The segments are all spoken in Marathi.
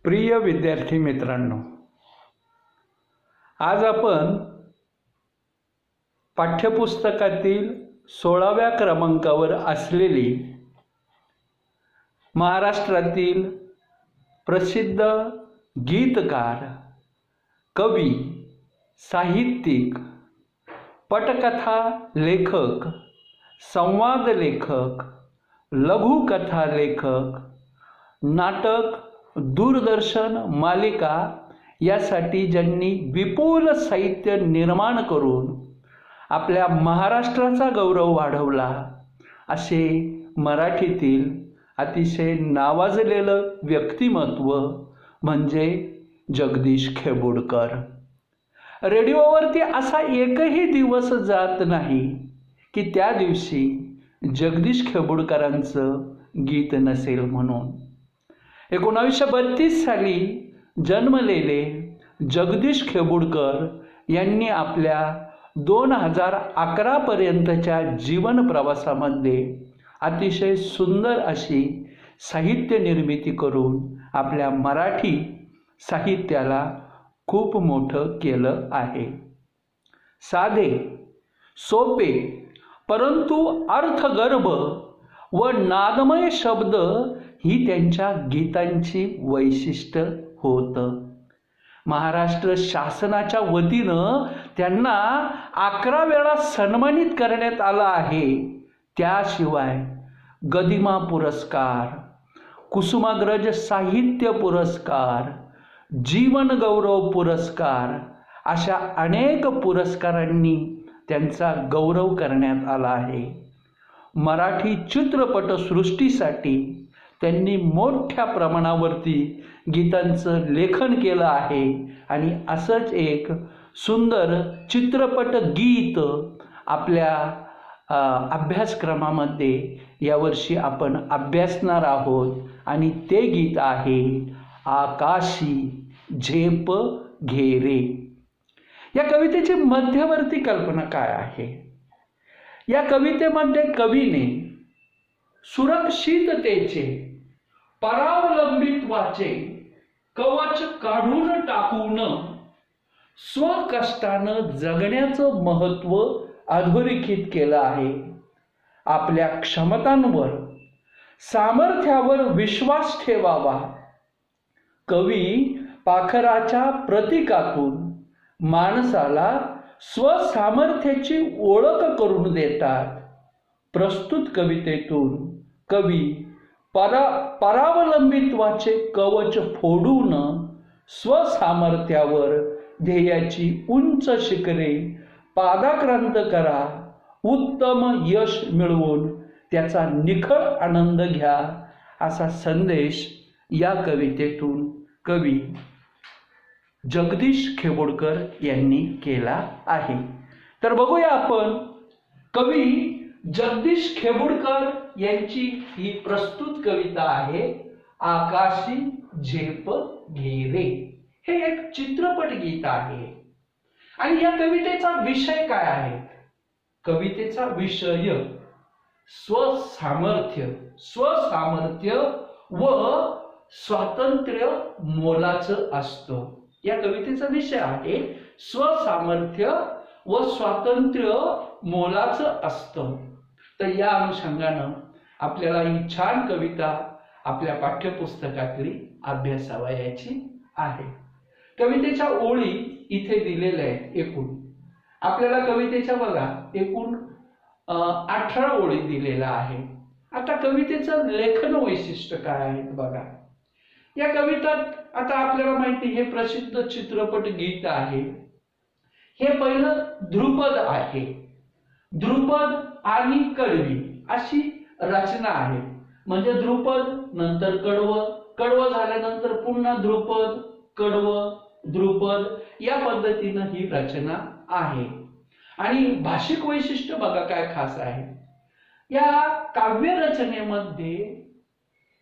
प्रिय विद्यार्थी मित्रांनो, आज आपण पाठ्यपुस्तकातील 16व्या क्रमांकावर असलेली महाराष्ट्रातील प्रसिद्ध गीतकार, कवी, साहित्यिक, पटकथा लेखक, संवाद लेखक, लघुकथा लेखक, नाटक, दूरदर्शन मालिका यासाठी ज्यांनी विपुल साहित्य निर्माण करून आपल्या महाराष्ट्राचा गौरव वाढवला असे मराठीतील अतिशय नावाजलेलं व्यक्तिमत्व म्हणजे जगदीश खेबुडकर. रेडिओवरती असा एकही दिवस जात नाही की त्या दिवशी जगदीश खेबुडकरांचं गीत नसेल म्हणून. 1932 साली जन्मलेले जगदीश खेबुडकर यांनी आपल्या 2011 पर्यंतच्या जीवन प्रवासामध्ये अतिशय सुंदर अशी साहित्य निर्मिती करून आपल्या मराठी साहित्याला खूप मोठं केलं आहे. साधे, सोपे परंतु अर्थगर्भ व नादमय शब्द ही त्यांच्या गीतांची वैशिष्ट्य होतं. महाराष्ट्र शासनाच्या वतीनं त्यांना 11 वेळा सन्मानित करण्यात आलं आहे. त्याशिवाय गदिमा पुरस्कार, कुसुमाग्रज साहित्य पुरस्कार, जीवन गौरव पुरस्कार अशा अनेक पुरस्कारांनी त्यांचा गौरव करण्यात आला आहे. मराठी चित्रपटसृष्टीसाठी त्यांनी मोठ्या प्रमाणावरती गीतांचं लेखन केलं आहे आणि असंच एक सुंदर चित्रपट गीत आपल्या अभ्यासक्रमामध्ये यावर्षी आपण अभ्यासणार आहोत आणि ते गीत आहे आकाशी झेप घेरे. या कवितेची मध्यवर्ती कल्पना काय आहे? या कवितेमध्ये कवीने सुरक्षिततेचे, परावलंबित्वाचे कवच काढून टाकून स्वकष्टानं जगण्याचं महत्त्व अधोरेखित केलं आहे. आपल्या क्षमतांवर, सामर्थ्यावर विश्वास ठेवावा. कवी पाखराच्या प्रतीकातून माणसाला स्वसामर्थ्याची ओळख करून देतात. प्रस्तुत कवितेतून कवी परावलंबित्वाचे कवच फोडून स्वसामर्थ्यावर ध्येयाची उंच शिखरे पादाक्रांत करा, उत्तम यश मिळवून त्याचा निखळ आनंद घ्या असा संदेश या कवितेतून कवी जगदीश खेबुडकर यांनी केला आहे. तर बघूया आपण कवी जगदीश खेबुडकर यांची ही प्रस्तुत कविता आहे आकाशी झेप घेरे. हे एक चित्रपट गीत आहे आणि या कवितेचा विषय काय आहे? कवितेचा विषय स्वसामर्थ्य, स्वसामर्थ्य व स्वातंत्र्य मोलाचं असतं. या कवितेचा विषय आहे स्वसामर्थ्य व स्वातंत्र्य मोलाचं असतं. तर या अनुषंगानं आपल्याला ही छान कविता आपल्या पाठ्यपुस्तकातली अभ्यासावयाची आहे. कवितेच्या ओळी इथे दिलेल्या आहेत. एकूण आपल्याला कवितेच्या बघा एकूण 18 ओळी दिलेल्या आहे. आता कवितेचं लेखन वैशिष्ट्य काय आहे बघा. या कवितात आता आपल्याला माहिती हे प्रसिद्ध चित्रपट गीत आहे. हे पहिलं ध्रुपद आहे. ध्रुपद आणि कडवी अशी रचना आहे. म्हणजे ध्रुपद नंतर कडवं, कडवं झाल्यानंतर पुन्हा ध्रुपद, कडवं, ध्रुपद या पद्धतीनं ही रचना आहे. आणि भाषिक वैशिष्ट्य बघा काय खास आहे. या काव्य रचनेमध्ये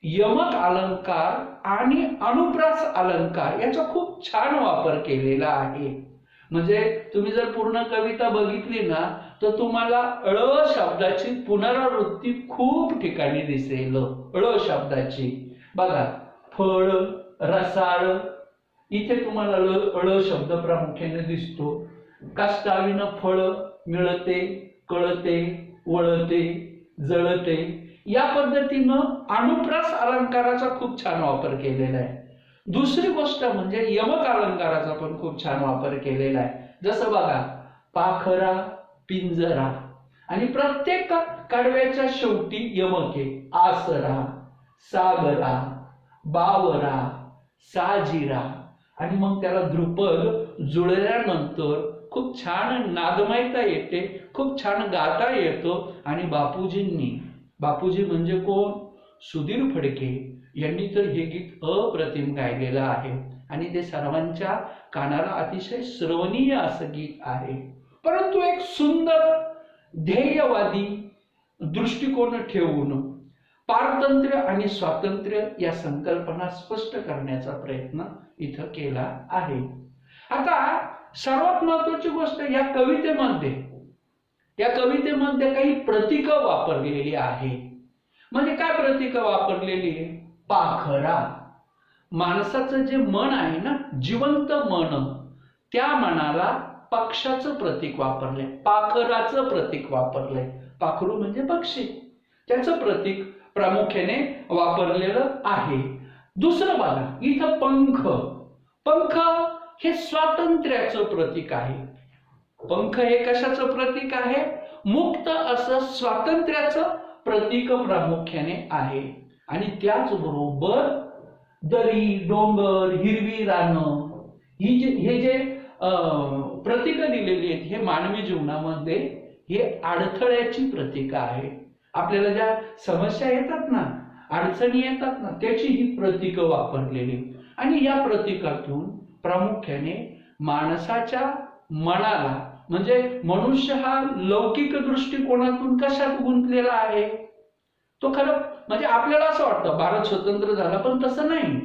यमक अलंकार आणि अनुप्रास अलंकार याचा खूप छान वापर केलेला आहे. म्हणजे तुम्ही जर पूर्ण कविता बघितली ना तर तुम्हाला ळ शब्दाची पुनरावृत्ती खूप ठिकाणी दिसेल. ळ शब्दाची बघा फळ, रसाळ, इथे तुम्हाला ळ शब्द प्रामुख्याने दिसतो. काष्टाविनं फळ मिळते, कळते, वळते, जळते. या पद्धतीनं अनुप्रास अलंकाराचा खूप छान वापर केलेला आहे. दुसरी गोष्ट म्हणजे यमक अलंकाराचा पण खूप छान वापर केलेला आहे. जसं बघा, पाखरा, पिंजरा, आणि प्रत्येक कडव्याच्या शेवटी यमक आहे. आसरा, सागरा, बावरा, साजिरा, आणि मग त्याला ध्रुपद जुळल्यानंतर खूप छान नादमयता येते, खूप छान गाता येतो. आणि बापूजी म्हणजे कोण? सुधीर फडके यांनी तर हे गीत अप्रतिम गायलेलं आहे आणि ते सर्वांच्या कानाला अतिशय श्रवणीय असं गीत आहे. परंतु एक सुंदर ध्येयवादी दृष्टिकोन ठेवून पारतंत्र्य आणि स्वातंत्र्य या संकल्पना स्पष्ट करण्याचा प्रयत्न इथं केला आहे. आता सर्वात महत्वाची गोष्ट, या कवितेमध्ये काही प्रतीकं वापरलेली आहे. म्हणजे काय प्रतीकं वापरलेली आहे? पाखरा, माणसाचं जे मन आहे ना, जिवंत मन, त्या मनाला पक्षाचं प्रतीक वापरलंय, पाखराचं प्रतीक वापरलंय. पाखरू म्हणजे पक्षी, त्याचं प्रतीक प्रामुख्याने वापरलेलं आहे. दुसरं बघा, इथं पंख हे स्वातंत्र्याचं प्रतीक आहे. पंख हे कशाचं प्रतीक आहे? मुक्त असं स्वातंत्र्याचं प्रतीक प्रामुख्याने आहे. आणि त्याचबरोबर दरी, डोंगर, हिरवी रानं, हे जे प्रतीक दिलेली आहेत, हे मानवी जीवनामध्ये हे अडथळ्याची प्रतीक आहे. आपल्याला ज्या समस्या येतात ना, अडचणी येतात ना, त्याची ही प्रतीक वापरलेली. आणि या प्रतीकातून प्रामुख्याने माणसाच्या मनाला, म्हणजे मनुष्य हा लौकिक दृष्टिकोनातून कशात गुंतलेला आहे? तो खरं म्हणजे आपल्याला असं वाटतं भारत स्वतंत्र झाला, पण तसं नाही.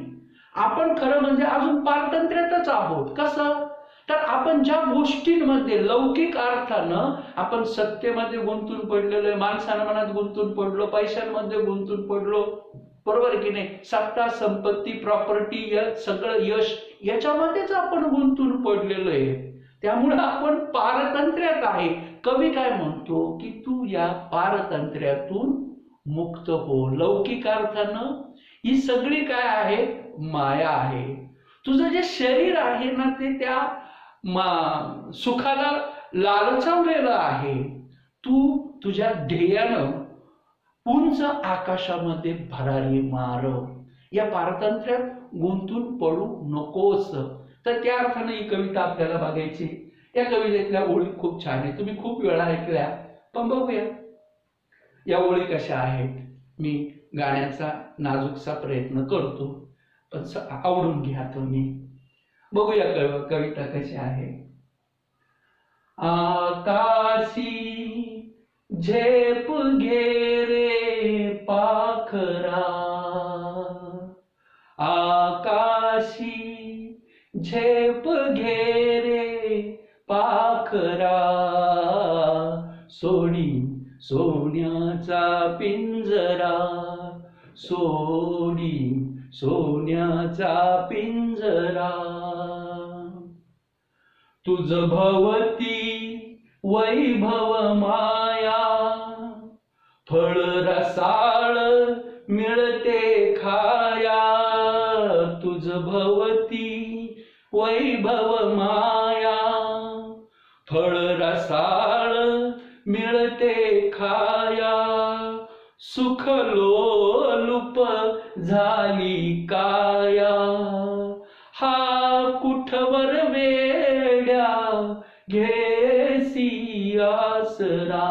आपण खरं म्हणजे अजून पारतंत्र्यातच आहोत. कसं? तर आपण ज्या गोष्टींमध्ये लौकिक अर्थानं आपण सत्तेमध्ये गुंतून पडलेलो आहे, माणसानं मनात गुंतून पडलो, पैशांमध्ये गुंतून पडलो, बरोबर की नाही? सत्ता, संपत्ती, प्रॉपर्टी, सगळं यश याच्यामध्येच आपण गुंतून पडलेलो आहे. त्यामुळे आपण पारतंत्र्यात आहे. कवी काय म्हणतो की तू या पारतंत्र्यातून मुक्त हो. लौकिक अर्थानं ही सगळी काय आहे? माया आहे. तुझं जे शरीर आहे ना, ते त्या सुखाला लालचवलेलं आहे. तू तुझ्या ध्येयानं उंच आकाशामध्ये भरारी मार. या पारतंत्र्यात गुंतून पडू नकोस. तर त्या अर्थानं ही कविता आपल्याला बघायची. या कवितेतल्या ओळी खूप छान आहे, तुम्ही खूप वेळा ऐकल्या, पण बघूया या ओळी कशा आहेत. मी गाण्याचा नाजूकसा प्रयत्न करतो, पण आवडून घ्या तुम्ही. बघूया कविता कशी आहे. आकाशी झेप घे रे पाखरा, आकाशी झेप घे रे पाखरा, सोडी सोन्याचा पिंजरा, सोडी सोन्याचा पिंजरा. तुझ भवती वैभव माया, फळ रसाळ मिळते खाया. तुझ भवती वैभव माया, फळ रसाळ मिळते खाया. सुख लोलुप झाली काया, हा कुठवर वेड्या घेसी आसरा.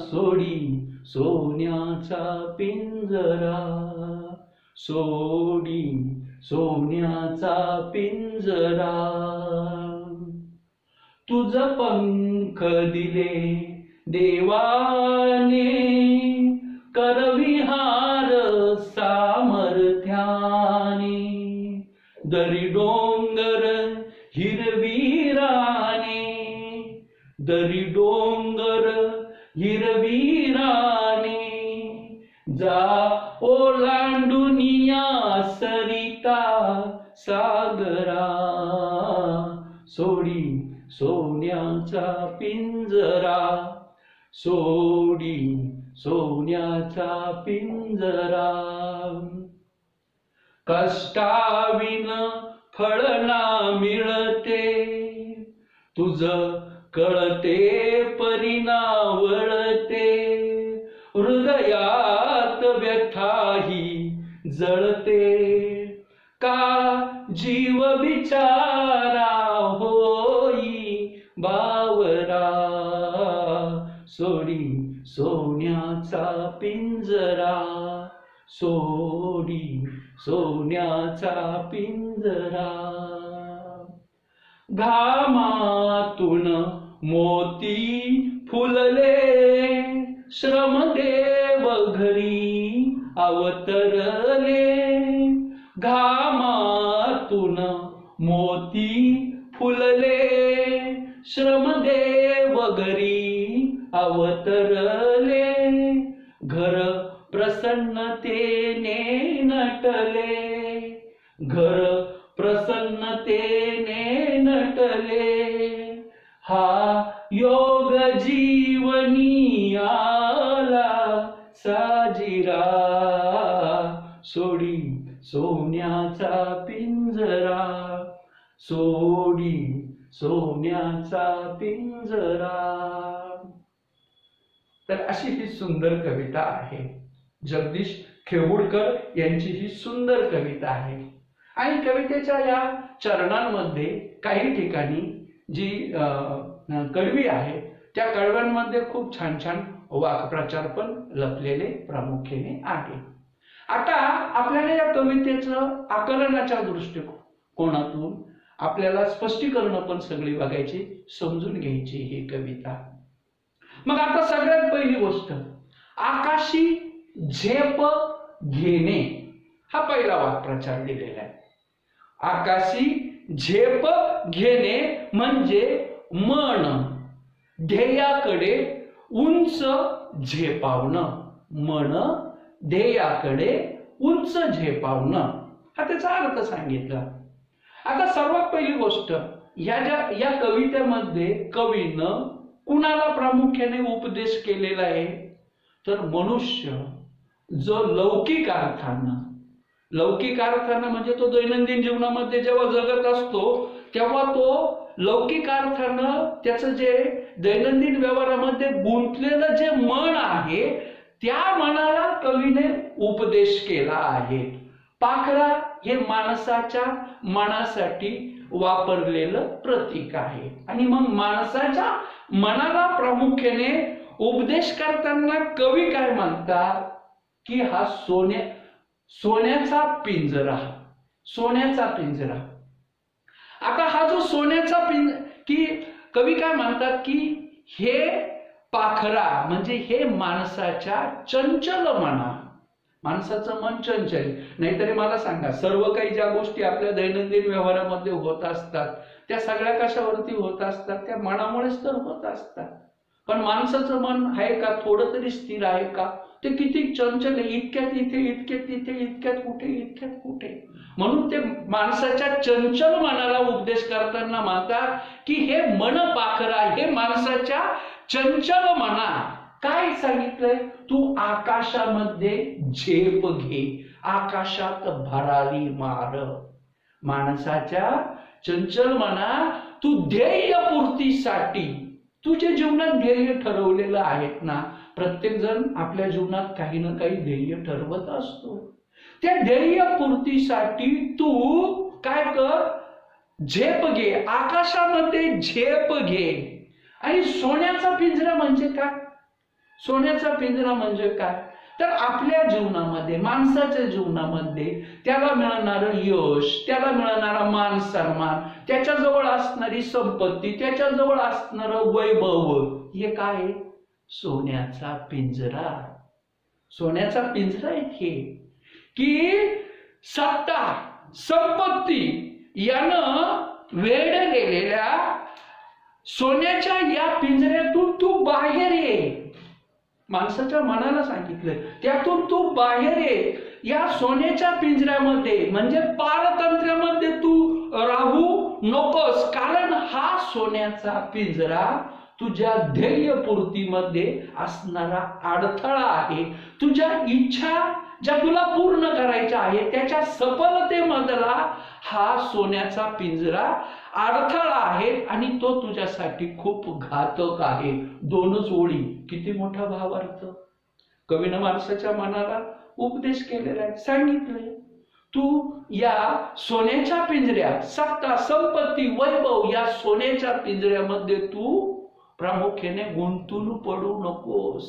सोडी सोन्याचा पिंजरा, सोडी सोन्याचा पिंजरा. तुझ पंख दिले देवाने, करविहार सामर्थ्याने. दरी डोंगर हिरवी राने, दरी डोंगर हिरवी राने. जा ओलांडून या सागरा, सोडी सोन्याचा पिंजरा, सोडी सोन्याचा पिंजरा. कष्टाविन फळ ना मिळते, तुझ कळते परिणा वळते, हृदयात व्यथाही जळते, का जीव बिचारा होई बावरा, सोडी सोन्याचा पिंजरा, सोडी सोन्याचा पिंजरा. घामातून मोती फुलले, श्रमदेव घरी अवतरले, घामातून मोती फुलले, श्रमदेव घरी अवतरले, घर प्रसन्नतेने नटले, घर प्रसन्नतेने नटले, हा योग जीवनी आला साजिरा, सोडी सोन्याचा पिंजरा, सोडी सोन्याचा पिंजरा. तर अशी ही सुंदर कविता आहे. जगदीश खेबुडकर यांची ही सुंदर कविता आहे. आणि कवितेच्या या चरणांमध्ये काही ठिकाणी जी कडवी आहे त्या कडव्यांमध्ये खूप छान छान वाक्प्रचार पण लपलेले प्रामुख्याने आहे. आता आपल्याला या कवितेचं आकलनाच्या दृष्टिकोनातून आपल्याला स्पष्टीकरण पण सगळी बघायची, समजून घ्यायची ही कविता. मग आता सगळ्यात पहिली गोष्ट, आकाशी झेप घेणे हा पहिला वाक्प्रचार दिलेला आहे. आकाशी झेप घेणे म्हणजे मन ध्येयाकडे उंच झेपावणं, मन ध्येयाकडे उंच झेपावणं हा त्याचा अर्थ सांगितला. आता सर्वात पहिली गोष्ट, या कवितेमध्ये कवीनं कुणाला प्रामुख्याने उपदेश केलेला आहे, तर मनुष्य जो लौकिक अर्थानं म्हणजे तो दैनंदिन जीवनामध्ये जेव्हा जगत असतो तेव्हा तो लौकिक अर्थानं त्याचं जे दैनंदिन व्यवहारामध्ये गुंतलेलं जे मन आहे त्या मनाला कवीने उपदेश केला आहे. पाखरा हे माणसाच्या मनासाठी वापरलेलं प्रतीक आहे. आणि मग माणसाच्या मनाला प्रामुख्याने उपदेश करताना कवी काय म्हणतात की हा सोन्याचा पिंजरा, सोन्याचा पिंजरा. आता हा जो सोन्याचा की कवी काय म्हणतात की हे पाखरा म्हणजे हे माणसाच्या चंचल मना, माणसाचं मन चंचल. नाहीतरी मला सांगा, सर्व काही ज्या गोष्टी आपल्या दैनंदिन व्यवहारामध्ये होत असतात त्या सगळ्या कशावरती होत असतात, त्या मनामुळेच तर होत असतात. पण माणसाचं मन आहे का थोडं तरी स्थिर आहे का? ते किती चंचल आहे, इतक्यात इथे, इतक्यात तिथे, इतक्यात कुठे, इतक्यात कुठे. म्हणून ते माणसाच्या चंचल मनाला उपदेश करताना म्हणतात की हे मन पाखरा, हे माणसाच्या चंचल मना. काय सांगितलंय? तू आकाशामध्ये झेप घे, आकाशात भरारी मार. माणसाच्या चंचल मना तू ध्येयपूर्तीसाठी, तुझ्या जीवनात ध्येय ठरवलेलं आहेत ना, प्रत्येक जण आपल्या जीवनात काही ना काही ध्येय ठरवत असतो. त्या ध्येयपूर्तीसाठी तू काय कर, झेप घे, आकाशामध्ये झेप घे. आणि सोन्याचा पिंजरा म्हणजे काय? सोन्याचा पिंजरा म्हणजे काय? तर आपल्या जीवनामध्ये, माणसाच्या जीवनामध्ये त्याला मिळणारं यश, त्याला मिळणारा मान सन्मान, त्याच्याजवळ असणारी संपत्ती, त्याच्याजवळ असणारं वैभव, हे काय? सोन्याचा पिंजरा. सोन्याचा पिंजरा हे की सत्ता, संपत्ती यानं वेढलेल्या सोन्याच्या या पिंजऱ्यातून तू बाहेर ये. माणसाच्या मनाला सांगितलंय त्यातून तू बाहेर ये. या सोन्याच्या पिंजऱ्यामध्ये म्हणजे पारतंत्र्यामध्ये तू राहू नकोस, कारण हा सोन्याचा पिंजरा तुझ्या ध्येयपूर्तीमध्ये असणारा अडथळा आहे. तुझ्या इच्छा ज्या तुला पूर्ण करायच्या आहे त्याच्या सफलतेमधला हा सोन्याचा पिंजरा अडथळा आहे आणि तो तुझ्यासाठी खूप घातक आहे. दोनच ओळी, किती मोठा भावार्थ. कवीनं माणसाच्या मनाला उपदेश केलेला आहे, सांगितलंय तू या सोन्याच्या पिंजऱ्यात सत्ता, संपत्ती, वैभव या सोन्याच्या पिंजऱ्यामध्ये तू प्रामुख्याने गुंतून पडू नकोस.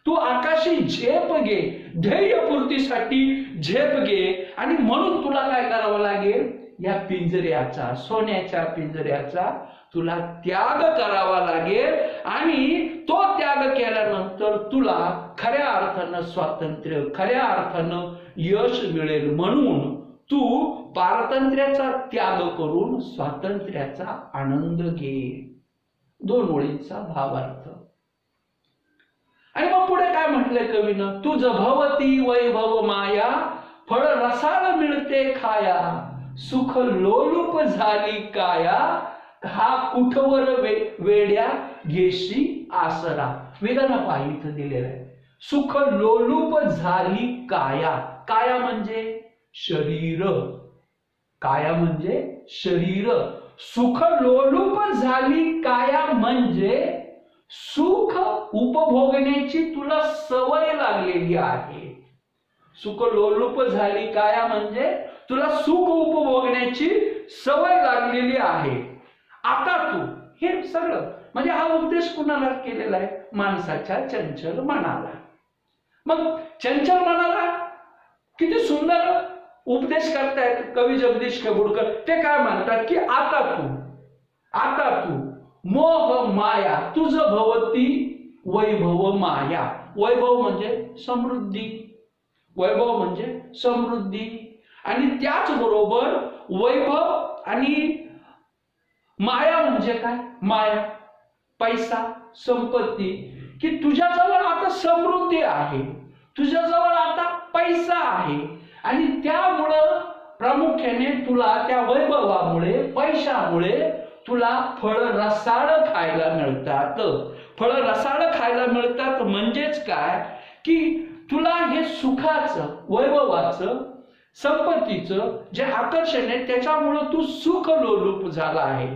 तू आकाशी झेप घे, ध्येयपूर्तीसाठी झेप घे. आणि म्हणून तुला काय करावं लागेल, या पिंजऱ्याचा, सोन्याच्या पिंजऱ्याचा तुला त्याग करावा लागेल. आणि तो त्याग केल्यानंतर तुला खऱ्या अर्थानं स्वातंत्र्य, खऱ्या अर्थानं यश मिळेल. म्हणून तू पारतंत्र्याचा त्याग करून स्वातंत्र्याचा आनंद घे. 2 ओळींचा भावार्थ. आणि मग पुढे काय म्हटलंय कवीनं, तुझ भवती वैभव माया, फळ रसाळ मिळते खाया, सुख लोलूप झाली काया, हा कुठवर वेड्या घेशी आसरा. वेदना पाहित दिलेला आहे. सुख लोलूप झाली काया. काया म्हणजे शरीर, काया म्हणजे शरीर. सुख लोलूप झाली काया म्हणजे सुख उपभोगण्याची तुला सवय लागलेली आहे. सुख लोलूप झाली काया म्हणजे तुला सुख उपभोगण्याची सवय लागलेली आहे. आता तू हे सगळं म्हणजे हा उपदेश कुणाला केलेला आहे, माणसाच्या चंचल मनाला. मग चंचल मनाला किती सुंदर उपदेश करतायत कवी जगदीश कबूडकर. ते काय म्हणतात की आता तू मोह माया तुझ भवती वैभव माया. वैभव म्हणजे समृद्धी, वैभव म्हणजे समृद्धी. आणि त्याचबरोबर वैभव आणि माया म्हणजे काय, माया पैसा, संपत्ती. की तुझ्याजवळ आता समृद्धी आहे, तुझ्याजवळ आता पैसा आहे. आणि त्यामुळं प्रामुख्याने तुला त्या वैभवामुळे, पैशामुळे तुला फळ रसाळ खायला मिळतात. फळ रसाळ खायला मिळतात म्हणजेच काय की तुला हे सुखाचं, वैभवाचं, संपत्तीचं जे आकर्षण आहे त्याच्यामुळं तू सुख लोलूप झाला आहे.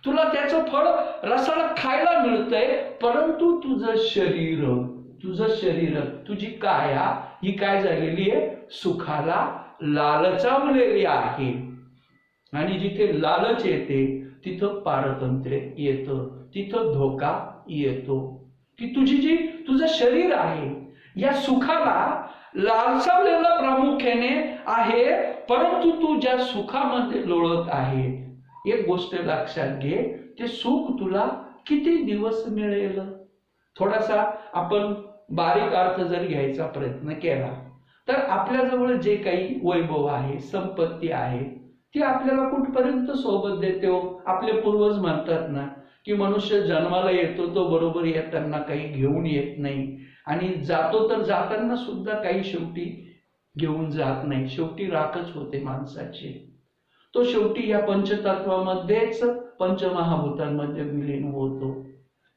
तुला त्याचं फळ रसाळ खायला मिळतंय. परंतु तुझं शरीर, तुझी काया ही काय झालेली आहे, सुखाला लालचावलेली आहे. आणि जिथे लालच येते तिथं पारतंत्र्य येतं, तिथं धोका येतो. की तुझं शरीर आहे या सुखाला लालसावलेलं प्रामुख्याने आहे. परंतु तू ज्या सुखामध्ये लोळत आहे, एक गोष्ट लक्षात घे, ते सुख तुला किती दिवस मिळेल. थोडासा आपण बारीक अर्थ जर घ्यायचा प्रयत्न केला तर आपल्याजवळ जे काही वैभव आहे, संपत्ती आहे, ती आपल्याला कुठपर्यंत सोबत देते. आपले पूर्वज म्हणतात ना की मनुष्य जन्माला येतो तो बरोबर येताना काही घेऊन येत नाही, आणि जातो तर जाताना सुद्धा काही शेवटी घेऊन जात नाही. शेवटी राखच होते माणसाची. तो शेवटी या पंचतत्वामध्येच, पंचमहाभूतांमध्ये विलीन होतो.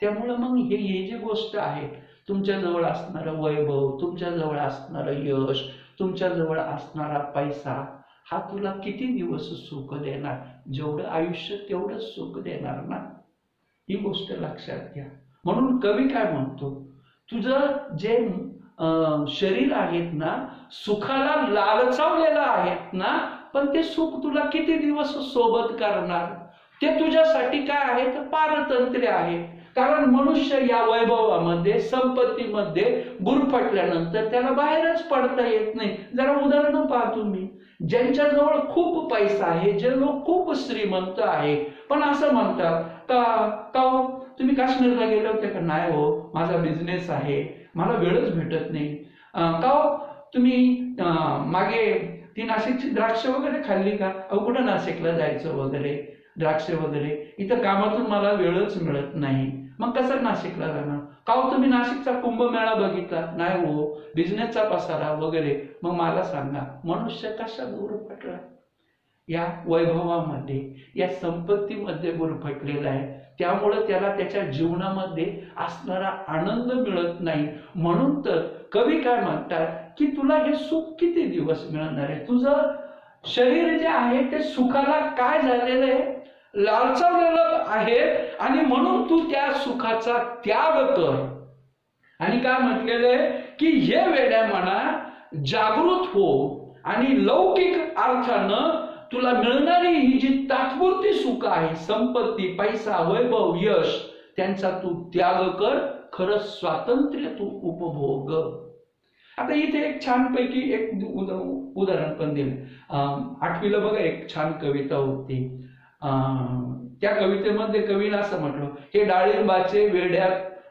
त्यामुळे मग हे जे गोष्ट आहे, तुमच्याजवळ असणारं वैभव, तुमच्याजवळ असणारं यश, तुमच्याजवळ असणारा पैसा, हा तुला किती दिवस सुख देणार. जेवढं आयुष्य तेवढंच सुख देणार ना, ही गोष्ट लक्षात घ्या. म्हणून कवी काय म्हणतो, तुझं जे शरीर आहेत ना, सुखाला लालचावलेलं आहेत ना, पण ते सुख तुला किती दिवस सोबत करणार. ते तुझ्यासाठी काय आहे तर पारतंत्र्य आहे. कारण मनुष्य या वैभवामध्ये, संपत्तीमध्ये गुरफटल्यानंतर त्याला बाहेरच पडता येत नाही. जरा उदाहरण पहा तुम्ही, ज्यांच्याजवळ खूप पैसा आहे, जे लोक खूप श्रीमंत आहे, पण असं म्हणतात का तुम्ही काश्मीरला गेले होते का, नाही हो माझा बिझनेस आहे, मला वेळच भेटत नाही. का तुम्ही मागे ती नाशिकची द्राक्ष वगैरे खाल्ली का, कुठं नाशिकला जायचं वगैरे, द्राक्ष वगैरे, इथं कामातून मला वेळच मिळत नाही. मग कसं नाशिकला जाणार. का हो तुम्ही नाशिकचा कुंभमेळा बघितला नाही? हो, बिझनेसचा पसारा वगैरे. मग मला सांगा, मनुष्य कशा गुरफटला? या वैभवामध्ये, या संपत्तीमध्ये गुरफटलेला आहे. त्यामुळे त्याला त्याच्या जीवनामध्ये असणारा आनंद मिळत नाही. म्हणून तर कवी काय म्हणतात की तुला हे सुख किती दिवस मिळणार आहे? तुझं शरीर जे आहे ते सुखाला काय झालेलं आहे? लालचवलेलं आहे. आणि म्हणून तू त्या सुखाचा त्याग कर. आणि काय म्हटलेलं आहे की हे वेड्या मना जागृत हो आणि लौकिक अर्थानं तुला मिळणारी ही जी तात्पुरती सुख आहे, संपत्ती, पैसा, वैभव, यश, त्यांचा तू त्याग कर. खरंच स्वातंत्र्य तू उपभोग. आता इथे एक छानपैकी एक उदाहरण पण दिलं. 8वीला बघा एक छान कविता होती. त्या कवितेमध्ये कवीनं असं म्हटलं, हे डाळिंबाचे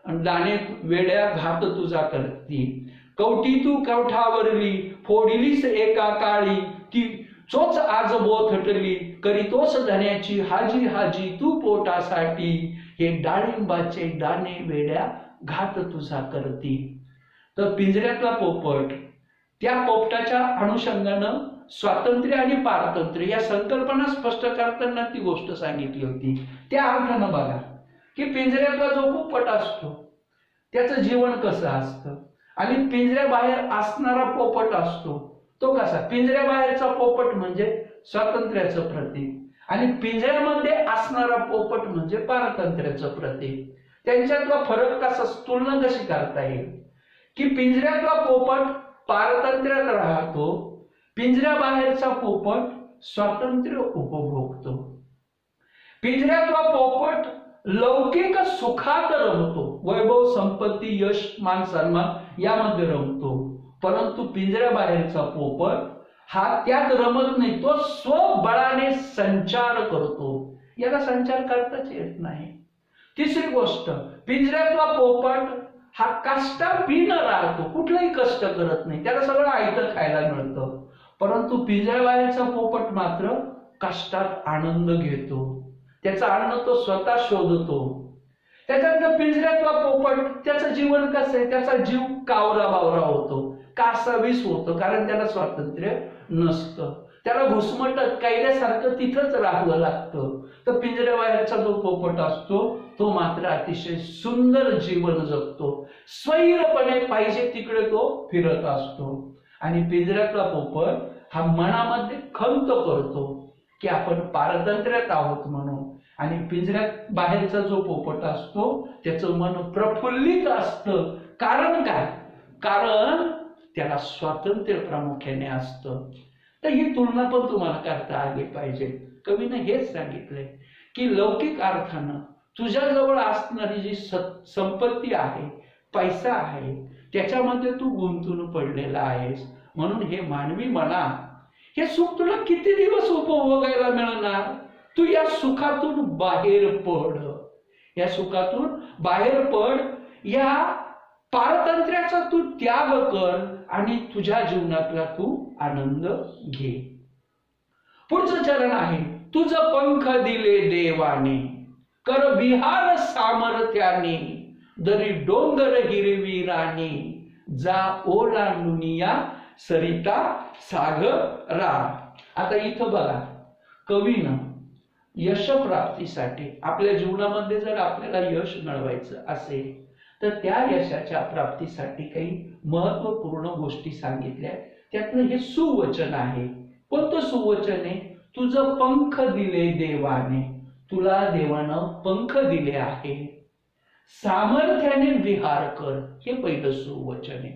दाणे वेड्या घात तुझा करती, कवटी तू कवठावरली फोडिलीस एका काळी, की चोच आज बोथटली करीतोस धन्याची हाजी हाजी तू पोटासाठी, हे डाळिंबाचे दाणे वेड्या घात तुझा करती. तर पिंजऱ्यातला पोपट, त्या पोपटाच्या अनुषंगानं स्वातंत्र्य आणि पारतंत्र्य या संकल्पना स्पष्ट करताना ती गोष्ट सांगितली होती. त्या अर्थानं बघा की पिंजऱ्यातला जो पोपट असतो त्याचं जीवन कसं असतं आणि पिंजऱ्याबाहेर असणारा पोपट असतो तो कसा. पिंजऱ्याबाहेरचा पोपट म्हणजे स्वातंत्र्याचं प्रतीक आणि पिंजऱ्यामध्ये असणारा पोपट म्हणजे पारतंत्र्याचं प्रतीक. त्यांच्यातला फरक कसा, तुलना कशी करता येईल की पिंजऱ्यातला पोपट पारतंत्र्यात राहतो, पिंजऱ्याबाहेरचा पोपट स्वातंत्र्य उपभोगतो. पिंजऱ्यातला पोपट लौकिक सुखात रमतो, वैभव, संपत्ती, यश, मान, सन्मान यामध्ये रमतो. परंतु पिंजऱ्याबाहेरचा पोपट हा त्यात रमत नाही, तो स्वबळाने संचार करतो. याला संचार करताच येत नाही. तिसरी गोष्ट, पिंजऱ्यातला पोपट हा कष्टाविना राहतो, कुठलंही कष्ट करत नाही, त्याला सगळं आयतं खायला मिळतं. परंतु पिंजऱ्याबाहेरचा पोपट मात्र कष्टात आनंद घेतो, त्याचा अन्न तो स्वतः शोधतो. त्याच्यानंतर पिंजऱ्यातला पोपट, त्याचं जीवन कसं आहे, त्याचा जीव कावरा बावरा होतो, कासावीस होतो, कारण त्याला स्वातंत्र्य नसतं, त्याला घुसमटत कायद्यासारखं तिथंच राहावं लागतं. तर पिंजऱ्याबाहेरचा जो पोपट असतो तो मात्र अतिशय सुंदर जीवन जगतो, स्वैरपणे पाहिजे तिकडे तो फिरत असतो. आणि पिंजऱ्यातला पोपट हा मनामध्ये खंत करतो की आपण पारतंत्र्यात आहोत म्हणून. आणि पिंजऱ्यात बाहेरचा जो पोपट असतो त्याचं मन प्रफुल्लित असतं. कारण काय? कारण त्याला स्वातंत्र्य प्रामुख्याने असतं. तर ही तुलना पण तुम्हाला करता आली पाहिजे. कवीनं हेच सांगितलंय की लौकिक अर्थानं तुझ्याजवळ असणारी जी संपत्ती आहे, पैसा आहे, त्याच्यामध्ये तू गुंतून पडलेला आहेस. म्हणून हे मानवी मना, हे सुख तुला किती दिवस उपभोगायला मिळणार? तू या सुखातून बाहेर पड, या सुखातून बाहेर पड, या पारतंत्र्याचा तू त्याग कर आणि तुझ्या जीवनातला तू आनंद घे. पुढचं चरण आहे, तुझं पंख दिले देवाने कर विहार सामर्थ्याने, दरी डोंगर हिरवी राणी जा ओलांडून या सरिता सागरा. आता इथं बघा, कवीनं यशप्राप्तीसाठी, आपल्या जीवनामध्ये जर आपल्याला यश मिळवायचं असेल तर त्या यशाच्या प्राप्तीसाठी काही महत्वपूर्ण गोष्टी सांगितल्या. त्यातलं हे सुवचन आहे. कोणतं सुवचन आहे? तुझं पंख दिले देवाने, तुला देवानं पंख दिले आहे, सामर्थ्याने विहार कर, हे पहिलं सुवचन आहे.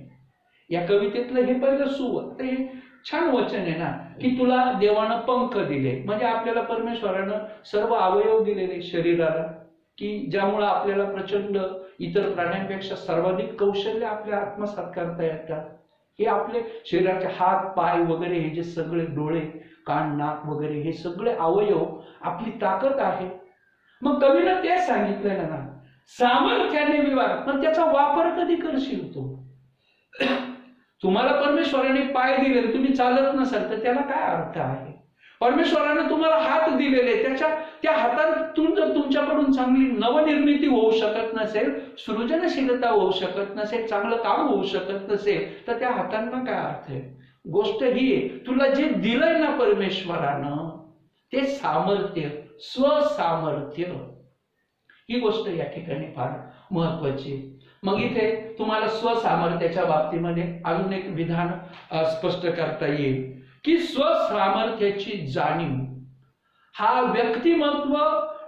या कवितेतलं हे पहिलं सुवचन, हे छान वचन आहे ना की तुला देवानं पंख दिले, म्हणजे आपल्याला परमेश्वरानं सर्व अवयव दिलेले शरीराला, की ज्यामुळे आपल्याला प्रचंड इतर प्राण्यांपेक्षा सर्वाधिक कौशल्य आपल्या आत्मसात करता येतात. हे आपले शरीराचे हात, पाय वगैरे, हे जे सगळे डोळे, कान, नाक वगैरे, हे सगळे अवयव आपली ताकद आहे. मग कवीनं ते सांगितलं ना, सामर्थ्याने विहार. पण त्याचा वापर कधी करशील तू? तुम्हाला परमेश्वराने पाय दिले, तुम्ही चालत नसाल तर त्याला काय अर्थ आहे? परमेश्वराने तुम्हाला हात दिलेले, त्या हातातून जर तुमच्याकडून चांगली नवनिर्मिती होऊ शकत नसेल, सृजनशीलता होऊ शकत नसेल, चांगलं काम होऊ शकत नसेल, तर त्या हातांना काय अर्थ आहे? गोष्ट ही आहे, तुला जे दिलंय ना परमेश्वरानं ते सामर्थ्य, स्वसामर्थ्य, ही गोष्ट या ठिकाणी फार महत्वाची. मग इथे तुम्हाला स्वसामर्थ्याच्या बाबतीमध्ये अजून एक विधान स्पष्ट करता येईल की स्वसामर्थ्याची जाणीव हा व्यक्तिमत्व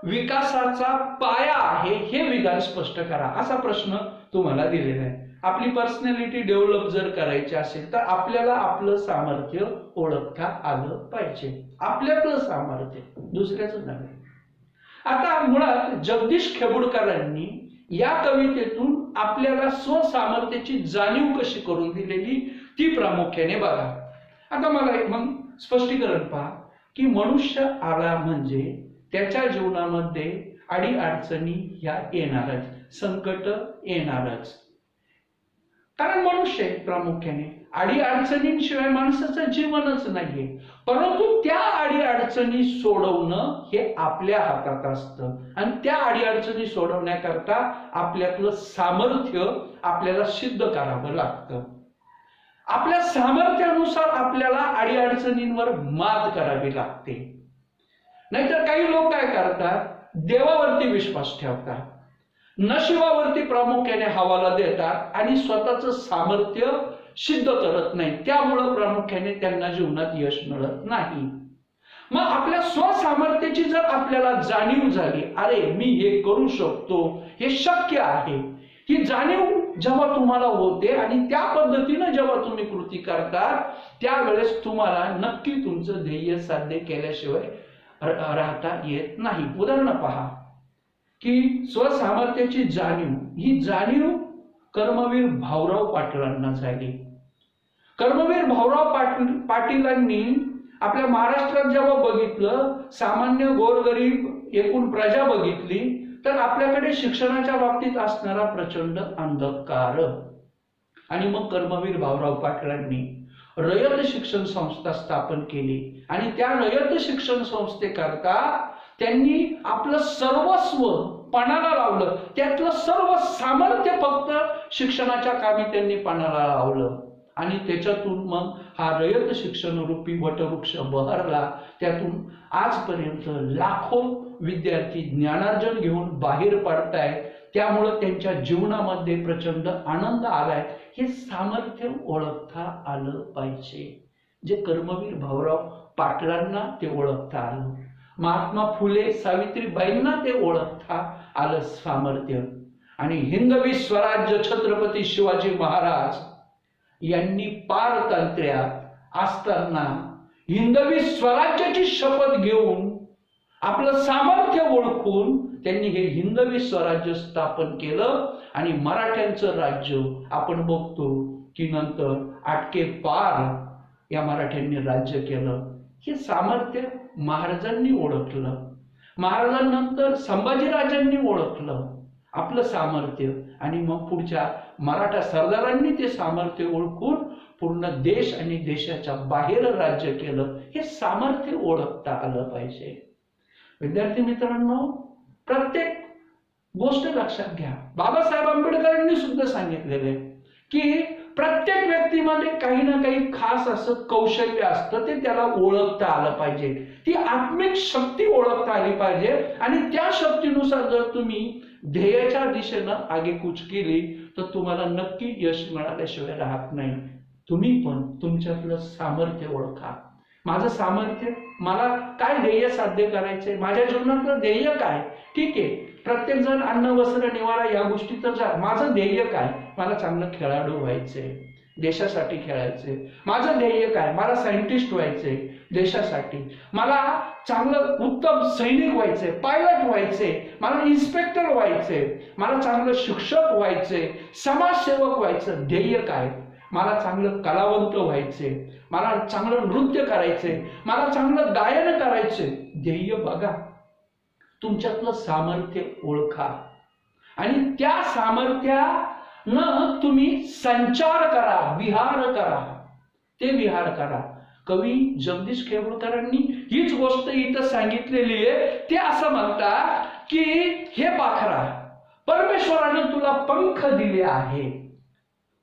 विकासाचा पाया आहे, हे विधान स्पष्ट करा, असा प्रश्न तुम्हाला दिलेला आहे. आपली पर्सनॅलिटी डेव्हलप जर करायची असेल तर आपल्याला आपलं सामर्थ्य ओळखता आलं पाहिजे, आपल्यातलं सामर्थ्य, दुसऱ्याचं नव्हे. आता मुळात जगदीश खेबुडकरांनी या कवितेतून आपल्याला स्वसामर्थ्याची जाणीव कशी करून दिलेली ती प्रामुख्याने बघा. आता मला मग स्पष्टीकरण पहा की मनुष्य आला म्हणजे त्याच्या जीवनामध्ये अडीअडचणी ह्या येणारच, संकट येणारच, कारण मनुष्य प्रामुख्याने अडीअडचणींशिवाय माणसाचं जीवनच नाहीये. परंतु त्या अडीअडचणी सोडवणं हे आपल्या हातात असतं आणि त्या अडीअडचणी सोडवण्याकरता आपल्यातलं सामर्थ्य आपल्याला सिद्ध करावं लागतं. आपल्या सामर्थ्यानुसार आपल्याला अडीअडचणींवर मात करावी लागते. नाहीतर काही लोक काय करतात, देवावरती विश्वास ठेवतात, नशिबावरती प्रामुख्याने हवाला देतात आणि स्वतःचं सामर्थ्य सिद्ध करत नाही, त्यामुळं प्रामुख्याने त्यांना जीवनात यश मिळत नाही. मग आपल्या स्वसामर्थ्याची जर आपल्याला जाणीव झाली, अरे मी हे करू शकतो, हे शक्य आहे, ही जाणीव जेव्हा तुम्हाला होते आणि त्या पद्धतीने जेव्हा तुम्ही कृती करता, त्यावेळेस तुम्हाला नक्की तुमचं ध्येय साध्य केल्याशिवाय राहता येत नाही. उदाहरण पहा की स्वसामर्थ्याची जाणीव, ही जाणीव कर्मवीर भाऊराव पाटलांना झाली. कर्मवीर भाऊराव पाटीलांनी आपल्या महाराष्ट्रात जेव्हा बघितलं, सामान्य गोरगरीब एकूण प्रजा बघितली, तर आपल्याकडे शिक्षणाच्या बाबतीत असणारा प्रचंड अंधकार. आणि मग कर्मवीर भाऊराव पाटलांनी रयत शिक्षण संस्था स्थापन केली आणि त्या रयत शिक्षण संस्थेकरता त्यांनी आपलं सर्वस्व पणाला लावलं, त्यातलं सर्व सामर्थ्य फक्त शिक्षणाच्या कामी त्यांनी पणाला लावलं आणि त्याच्यातून मग हा रयत शिक्षण रूपी वटवृक्ष बहरला. त्यातून आजपर्यंत लाखो विद्यार्थी ज्ञानार्जन घेऊन बाहेर पडतायत, त्यामुळे त्यांच्या जीवनामध्ये प्रचंड आनंद आलाय. हे सामर्थ्य ओळखता आलं पाहिजे, जे कर्मवीर भाऊराव पाटलांना ते ओळखता आलं, महात्मा फुले सावित्रीबाईंना ते ओळखता आलं सामर्थ्य. आणि हिंदवी स्वराज्य छत्रपती शिवाजी महाराज यांनी पारतंत्र्यात असताना हिंदवी स्वराज्याची शपथ घेऊन आपलं सामर्थ्य ओळखून त्यांनी हे हिंदवी स्वराज्य स्थापन केलं आणि मराठ्यांचं राज्य आपण बघतो की नंतर आटके पार या मराठ्यांनी राज्य केलं. हे सामर्थ्य महाराजांनी ओळखलं, महाराजांनंतर संभाजीराजांनी ओळखलं आपलं सामर्थ्य आणि मग पुढच्या मराठा सरदारांनी ते सामर्थ्य ओळखून पूर्ण देश आणि देशाच्या बाहेर राज्य केलं. हे सामर्थ्य ओळखता आलं पाहिजे. विद्यार्थी मित्रांनो, प्रत्येक गोष्ट लक्षात घ्या. बाबासाहेब आंबेडकरांनी सुद्धा सांगितलेलं आहे की प्रत्येक व्यक्तीमध्ये काही ना काही खास असं कौशल्य असतं, ते त्याला ओळखता आलं पाहिजे, ती आत्मिक शक्ती ओळखता आली पाहिजे आणि त्या शक्तीनुसार जर तुम्ही ध्येयाच्या दिशेनं आगेकूच केली तर तुम्हाला नक्की यश मिळाल्याशिवाय राहत नाही. तुम्ही पण तुमच्यातलं सामर्थ्य ओळखा. माझं सामर्थ्य, मला काय ध्येय साध्य करायचंय, माझ्या जीवनातलं ध्येय काय. ठीक आहे, प्रत्येक जण अन्न वस्त्र निवारा या गोष्टी तर जा, माझं ध्येय काय, मला चांगलं खेळाडू व्हायचंय, देशासाठी खेळायचंय. माझं ध्येय काय, मला सायंटिस्ट व्हायचंय देशासाठी, मला चांगलं उत्तम सैनिक व्हायचंय, पायलट व्हायचंय, मला इन्स्पेक्टर व्हायचंय, मला चांगलं शिक्षक व्हायचंय, समाजसेवक व्हायचं. ध्येय काय, मला चांगलं कलावंत व्हायचंय, मला चांगलं नृत्य करायचंय, मला चांगलं गायन करायचंय. ध्येय बघा, तुमच्यातलं सामर्थ्य ओळखा आणि त्या सामर्थ्यानं तुम्ही संचार करा, विहार करा, ते विहार करा. कवी जगदीश खेडकरांनी हीच गोष्ट इथं सांगितलेली आहे. ते असं म्हणतात की हे पाखरा, परमेश्वरानं तुला पंख दिले आहे,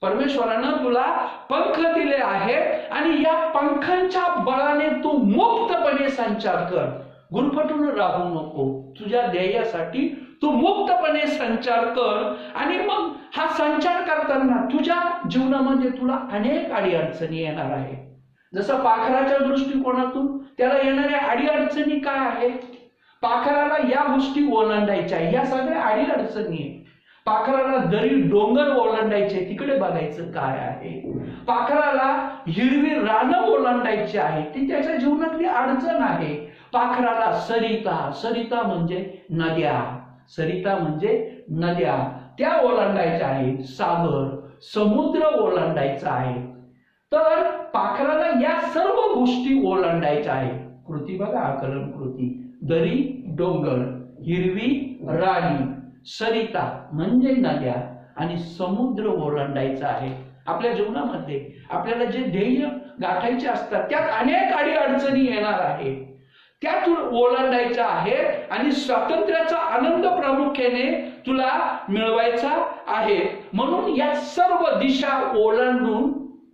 परमेश्वरानं तुला पंख दिले आहेत आणि या पंखांच्या बळाने तू मुक्तपणे संचार कर, गुरफटून राहू नको, तुझ्या ध्येयासाठी तू मुक्तपणे संचार कर. आणि मग हा संचार करताना तुझ्या जीवनामध्ये तुला अनेक अडीअडचणी येणार आहे. जसं पाखराच्या दृष्टिकोनातून त्याला येणाऱ्या अडीअडचणी काय आहेत? पाखराला या गोष्टी ओलांडायच्या, या सगळ्या अडीअडचणी आहेत. पाखराला दरी डोंगर ओलांडायचे, तिकडे बघायचं काय आहे. पाखराला हिरवी रानं ओलांडायची आहे, ती त्याच्या जीवनातली अडचण आहे. पाखराला सरिता, सरिता म्हणजे नद्या, सरिता म्हणजे नद्या, त्या ओलांडायच्या आहेत. सागर, समुद्र ओलांडायचा आहे. तर पाखराला या सर्व गोष्टी ओलांडायच्या आहेत. कृती बघा, आकलन कृती, दरी डोंगर, हिरवी राणी, सरिता म्हणजे नद्या आणि समुद्र ओलांडायचा आहे. आपल्या जीवनामध्ये आपल्याला जे ध्येय गाठायचे असतात त्यात अनेक अडीअडचणी येणार आहे, त्यातून ओलांडायचा आहे आणि स्वातंत्र्याचा आनंद प्रामुख्याने तुला मिळवायचा आहे. म्हणून या सर्व दिशा ओलांडून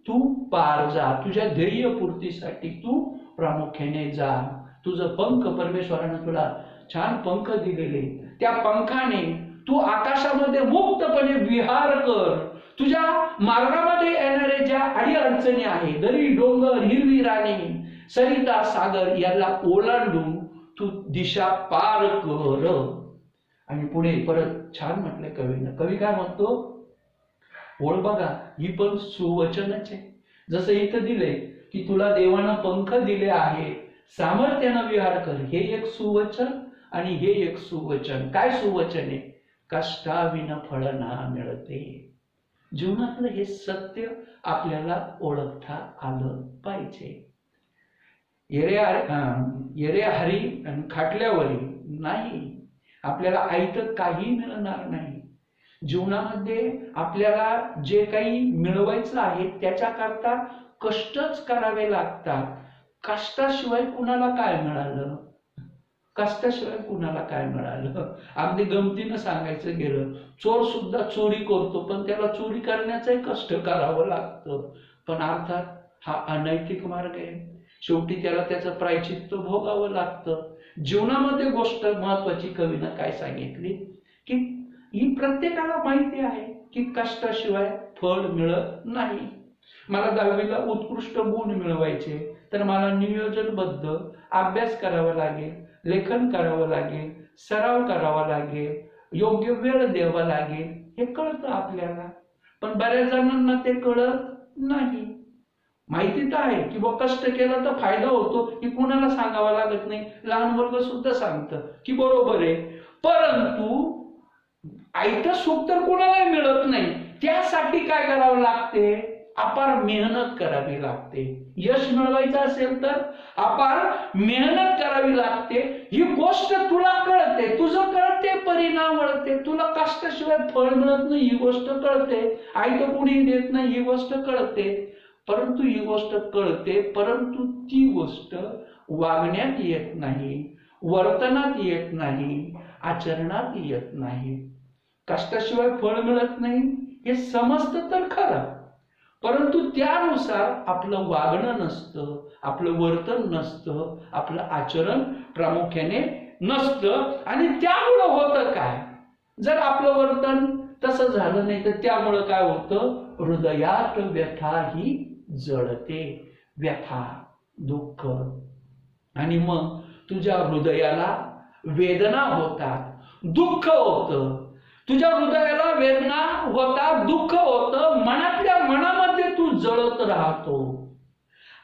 तू पार जा, तुझ्या ध्येयपूर्तीसाठी तू प्रामुख्याने जा. तुझं पंख, परमेश्वरानं तुला छान पंख दिलेले, त्या पंखाने तू आकाशामध्ये मुक्तपणे विहार कर. तुझ्या मार्गामध्ये येणारे ज्या अडीअडचणी आहे, दरी डोंगर, हिरवी राणी, सरिता, सागर, याला ओलांडून तू दिशा पार कर. आणि पुढे परत छान म्हटलंय कवीनं. कवी काय म्हणतो? ओळ बघा, ही पण सुवचनच आहे. जसं इथं दिले की तुला देवानं पंख दिले आहे, सामर्थ्यानं विहार कर, हे एक सुवचन आणि हे एक सुवचन. काय सुवचन आहे? कष्टाविन फळ ना मिळते. जीवनातलं हे सत्य आपल्याला ओळखता आलं पाहिजे. येरे हरी आणि खाटल्यावरी नाही, आपल्याला आयतं काही मिळणार नाही. जीवनामध्ये आपल्याला जे काही मिळवायचं आहे त्याच्याकरता कष्टच करावे लागतात. कष्टाशिवाय कुणाला काय मिळालं? कष्टाशिवाय कुणाला काय मिळालं? अगदी गमतीनं सांगायचं गेलं, चोर सुद्धा चोरी करतो, पण त्याला चोरी करण्याचंही कष्ट करावं लागतं. पण अर्थात हा अनैतिक मार्ग आहे, शेवटी त्याला त्याचं प्रायचित्त भोगावं लागतं. जीवनामध्ये गोष्ट महत्वाची कवीनं काय सांगितली की ही प्रत्येकाला माहिती आहे की कष्टाशिवाय फळ मिळत नाही. मला 10वीला उत्कृष्ट गुण मिळवायचे तर मला नियोजनबद्ध अभ्यास करावा लागेल, लेखन करावं लागेल, सराव करावा लागेल, योग्य वेळ द्यावा लागेल, हे कळतं आपल्याला. पण बऱ्याच जणांना ते कळत नाही. माहिती तर आहे की बा कष्ट केला तर फायदा होतो, की कुणाला सांगावं लागत नाही, लहान वर्ग सुद्धा सांगतं की बरोबर आहे. परंतु आयतं सुख तर कुणालाही मिळत नाही. त्यासाठी काय करावं लागते? अपार मेहनत करावी लागते. यश मिळवायचं असेल तर अपार मेहनत करावी लागते. ही गोष्ट तुला कळते, तुझं कळते, परिणाम मिळते, तुला कष्टाशिवाय फळ मिळत नाही ही गोष्ट कळते, आयतं कुणी देत नाही ही गोष्ट कळते. परंतु ही गोष्ट कळते, परंतु ती गोष्ट वागण्यात येत नाही, वर्तनात येत नाही, आचरणात येत नाही. कष्टाशिवाय फळ मिळत नाही हे समजतं तर खरं, परंतु त्यानुसार आपलं वागणं नसतं, आपलं वर्तन नसतं, आपलं आचरण प्रामुख्याने नसतं. आणि त्यामुळं होतं काय? जर आपलं वर्तन तसं झालं नाही तर त्यामुळं काय होतं? हृदयात व्यथा ही जळते, व्यथा, दुःख. आणि मग तुझ्या हृदयाला वेदना होतात, दुःख होतं. तुझ्या हृदयाला वेदना होतात, दुःख होतं, मनातल्या मनामध्ये तू जळत राहतो.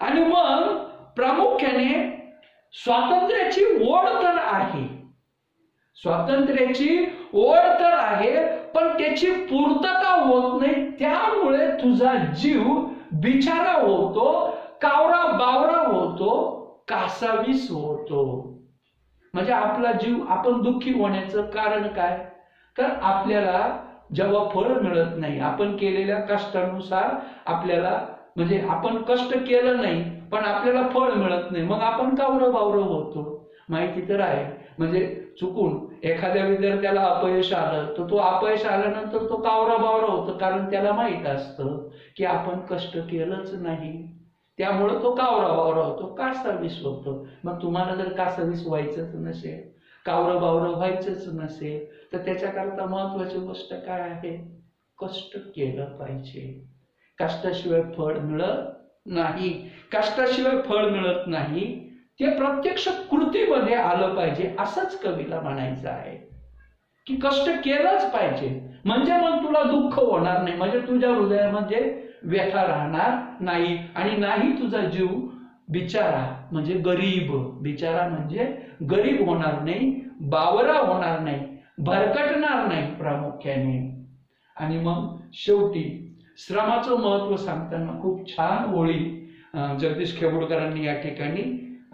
आणि मग प्रामुख्याने स्वातंत्र्याची ओढ तर आहे, स्वातंत्र्याची ओढ तर आहे, पण त्याची पूर्तता होत नाही. त्यामुळे तुझा जीव बिचारा होतो, कावरा बावरा होतो, कासावीस होतो. म्हणजे आपला जीव, आपण दुःखी होण्याचं कारण काय? तर आपल्याला जेव्हा फळ मिळत नाही, आपण केलेल्या कष्टानुसार आपल्याला, म्हणजे आपण कष्ट केलं नाही पण आपल्याला फळ मिळत नाही, मग आपण कावरं बावरं होतो. माहिती तर आहे. म्हणजे चुकून एखाद्या विद्यार्थ्याला अपयश आलं तर तो अपयश आल्यानंतर तो कावरा बावरा होतो, कारण त्याला माहित असतं की आपण कष्ट केलंच नाही, त्यामुळे तो कावरा बावरा होतो, कासावीस होतो. मग तुम्हाला जर कासावीस व्हायचंच नसेल, कावरं बावरं व्हायचंच नसेल, तर त्याच्याकरता महत्वाची गोष्ट काय आहे? कष्ट केलं पाहिजे. कष्टाशिवाय फळ मिळत नाही. कष्टाशिवाय फळ मिळत नाही, ते प्रत्यक्ष कृतीमध्ये आलं पाहिजे, असंच कवीला म्हणायचं आहे की कष्ट केलंच पाहिजे. म्हणजे मग तुला दुःख होणार नाही, म्हणजे तुझ्या हृदयामध्ये व्यथा राहणार नाही, आणि नाही तुझा जीव बिचारा म्हणजे गरीब, बिचारा म्हणजे गरीब होणार नाही, बावरा होणार नाही, भरकटणार नाही प्रामुख्याने. आणि मग शेवटी श्रमाचं महत्व सांगताना खूप छान ओळी जगदीश खेबुडकरांनी या ठिकाणी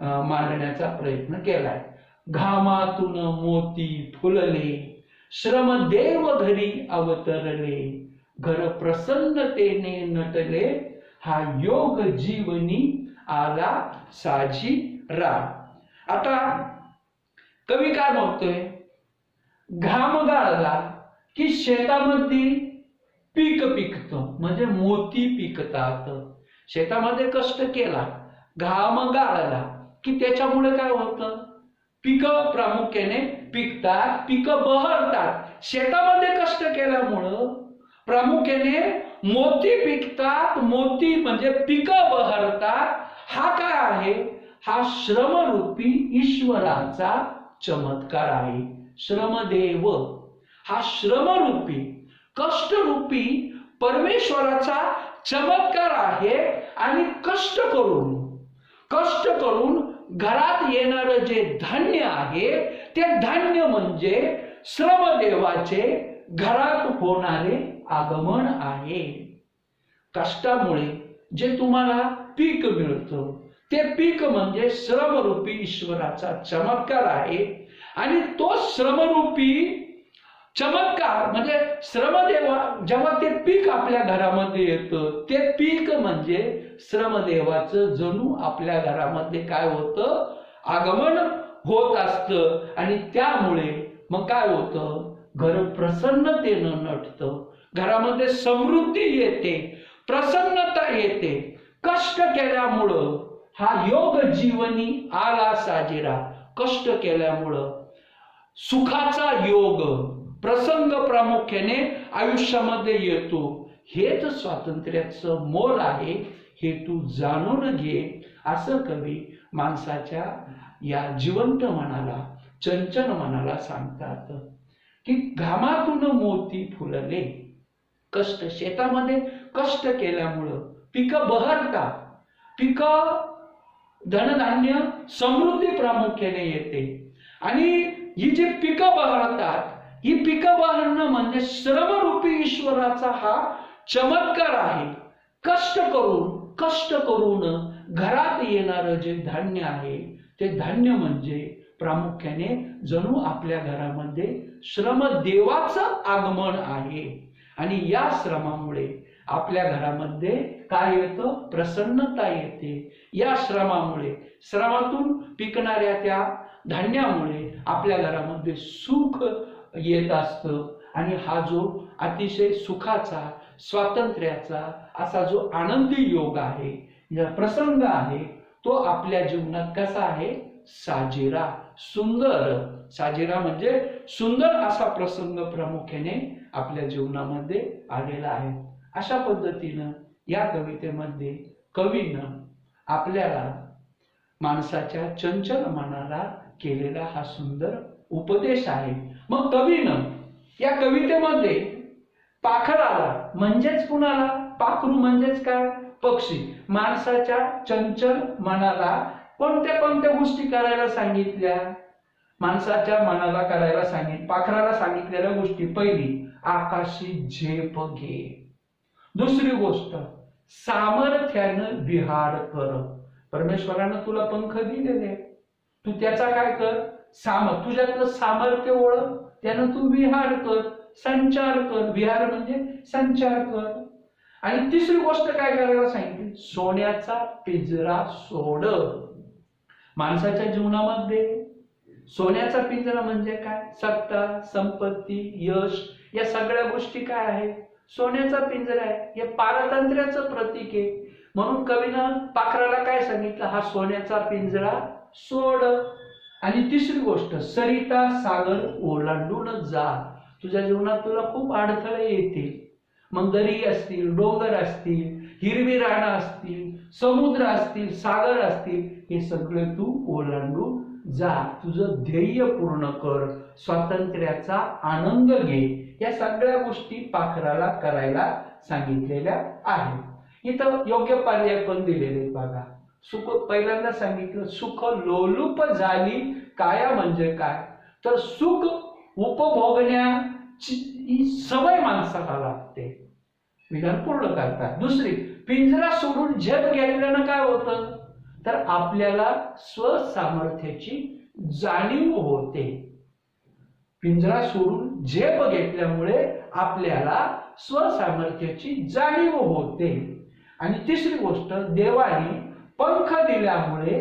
मांडण्याचा प्रयत्न केलाय. घामातून मोती फुलले, श्रमदेव घरी अवतरले, घर प्रसन्नतेने नटले, हा योग जीवनी आला साजी रा. आता कवी काय म्हणतोय? घाम गाळला की शेतामध्ये पीक पिकतं, म्हणजे मोती पिकतात. शेतामध्ये कष्ट केला, घाम गाळला की त्याच्यामुळे काय होतं? पिकं प्रामुख्याने पिकतात, पिकं बहरतात. शेतामध्ये कष्ट केल्यामुळं प्रामुख्याने मोती पिकतात, मोती म्हणजे पिकं बहरतात. हा काय आहे? हा श्रमरूपी ईश्वराचा चमत्कार आहे. श्रमदेव हा श्रमरूपी कष्टरूपी परमेश्वराचा चमत्कार आहे. आणि कष्ट करून घरात येणारं जे धान्य आहे ते धान्य म्हणजे श्रमदेवाचे घरात होणारे आगमन आहे. कष्टामुळे जे तुम्हाला पीक मिळतं ते पीक म्हणजे श्रमरूपी ईश्वराचा चमत्कार आहे. आणि तो श्रमरूपी चमत्कार म्हणजे श्रमदेवा जेव्हा ते पीक आपल्या घरामध्ये येतं, ते पीक म्हणजे श्रमदेवाचं जणू आपल्या घरामध्ये काय होतं? आगमन होत असतं. आणि त्यामुळे मग काय होतं? घर प्रसन्नतेनं नटतं, घरामध्ये समृद्धी येते, प्रसन्नता येते. कष्ट केल्यामुळं हा योग जीवनी आला साजिरा. कष्ट केल्यामुळं सुखाचा योग प्रसंग प्रामुख्याने आयुष्यामध्ये येतो. हेच स्वातंत्र्याचं मोल आहे, हे तू जाणून घे, असं कवी माणसाच्या या जिवंत मनाला, चंचल मनाला सांगतात. की घामातून मोती फुलले, कष्ट शेतामध्ये कष्ट केल्यामुळं पिकं बहरतात, पिकं धनधान्य समृद्धी प्रामुख्याने येते. आणि ही जी पिकं बहरतात, ही पिकं बहरणं म्हणजे श्रमरूपी ईश्वराचा हा चमत्कार आहे. कष्ट करून घरात येणारं जे धान्य आहे ते धान्य म्हणजे प्रामुख्याने जणू आपल्या घरामध्ये श्रमदेवाचं आगमन आहे. आणि या श्रमामुळे आपल्या घरामध्ये काय येतं? प्रसन्नता येते. या श्रमामुळे, श्रमातून पिकणाऱ्या त्या धान्यामुळे आपल्या घरामध्ये सुख येत असतं. आणि हा जो अतिशय सुखाचा, स्वातंत्र्याचा असा जो आनंदी योग आहे, प्रसंग आहे, तो आपल्या जीवनात कसा आहे? साजेरा, सुंदर. साजेरा म्हणजे सुंदर असा प्रसंग प्रामुख्याने आपल्या जीवनामध्ये आलेला आहे. अशा पद्धतीनं या कवितेमध्ये कवीनं आपल्याला माणसाच्या चंचल मनाला केलेला हा सुंदर उपदेश आहे. मग कवीनं या कवितेमध्ये पाखराला म्हणजेच कुणाला? पाखरू म्हणजेच काय? पक्षी. माणसाच्या चंचल मनाला कोणत्या कोणत्या गोष्टी करायला सांगितल्या? माणसाच्या मनाला करायला सांगितलं, पाखराला सांगितलेल्या गोष्टी. पहिली, आकाशी झेप घे. दुसरी गोष्ट, सामर्थ्यानं विहार कर. परमेश्वरानं तुला पंख दिलेले, तू त्याचा काय कर? तुझ्यातलं सामर्थ्य ओळख, त्यानं तू विहार कर, संचार कर. विहार म्हणजे संचार कर. आणि तिसरी गोष्ट काय करायला सांगितली, सोन्याचा पिंजरा सोड. माणसाच्या जीवनामध्ये सोन्याचा पिंजरा म्हणजे काय, सत्ता, संपत्ती, यश, या सगळ्या गोष्टी काय आहेत, सोन्याचा पिंजरा आहे. हे पारतंत्र्याचं प्रतीक आहे. म्हणून कवीनं पाखराला काय सांगितलं, हा सोन्याचा पिंजरा सोड. आणि तिसरी गोष्ट, सरिता सागर ओलांडून जा. तुझ्या जीवनात तुला खूप अडथळे येतील, मग दरी असतील, डोंगर असतील, हिरवी रानं असतील, समुद्र असतील, सागर असतील, हे सगळे तू ओलांडून जा. तुझं ध्येय पूर्ण कर, स्वातंत्र्याचा आनंद घे. या सगळ्या गोष्टी पाखराला करायला सांगितलेल्या आहेत. इथं योग्य पर्याय पण दिलेले आहेत बघा. सुख पहिल्यांदा सांगितलं, सुख लोलुप झाली काया म्हणजे काय, तर सुख उपभोगण्याची सवय माणसाला लागते, विधान पूर्ण करतात. दुसरी, पिंजरा सोडून झेप घेतल्यानं काय होतं, तर आपल्याला स्वसामर्थ्याची जाणीव होते. पिंजरा सोडून झेप घेतल्यामुळे आपल्याला स्वसामर्थ्याची जाणीव होते. आणि तिसरी गोष्ट, देवाने पंख दिल्यामुळे